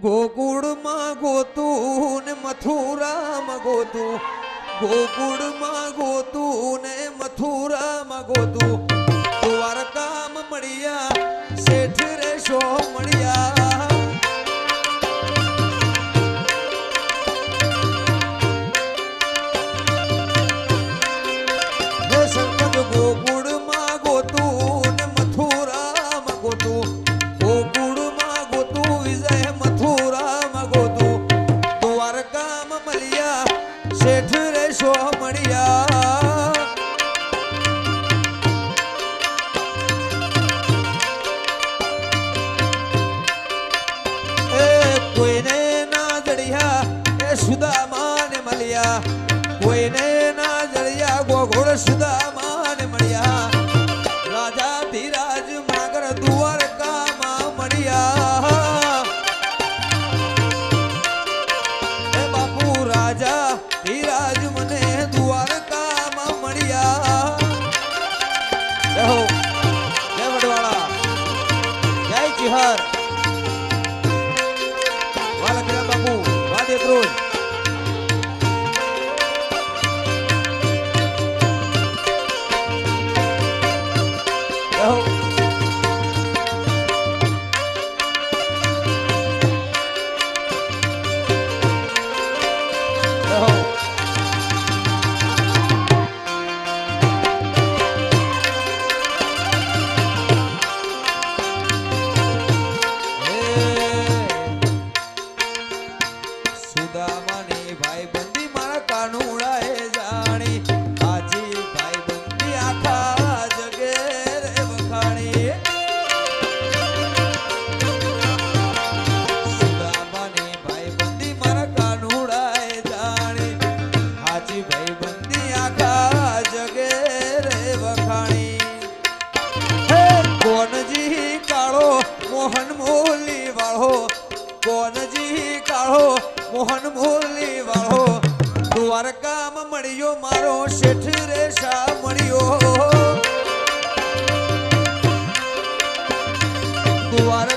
ગોકુળમાં ગોતું ને મથુરામાં ગોતું, ગોકુળમાં ગોતું ને મથુરામાં ગોતું, દ્વારકામાં મળ્યા શેઠ રે શો મળ્યા. હે સંગત ગોકુળમાં ગોતું ને મથુરામાં ગોતું, ગોકુળમાં ગોતું વિજય મથુરામાં ગોતું, દ્વારકામાં મળ્યા શેઠ રે શો મળ્યા. એ કોઈને ના જડ્યા એ સુદામાને મળ્યા, કોઈને ના જડ્યા ગોઘોડ સુદામાને મળ્યા, રાજા ધીરાજ માગર દ્વારકામાં મળ્યા. એ બાપુ રાજા ધીરાજ મને દ્વારકામાં મળ્યા. જય હો, જય વડવાળા, જય ચિહર, વાલકરા બાપુ વાદે ક્રોધ. જય હો. જય હો. સુદામાની ભાઈબંધી મારા કાનુડાએ જાણી, આજી ભાઈબંધી આખા જગે રે વખાણી. સુદામાની ભાઈબંધી મારા કાનુડાએ જાણી, આજી ભાઈબંધી આખા જગે રે વખાણી. હે કોનજી કાળો મોહન મોલી વાળો, કોનજી કાળો મોહન મોલી વાળો, દ્વારકામાં મળ્યો મારો શેઠ રે શા મળ્યો. દ્વારકા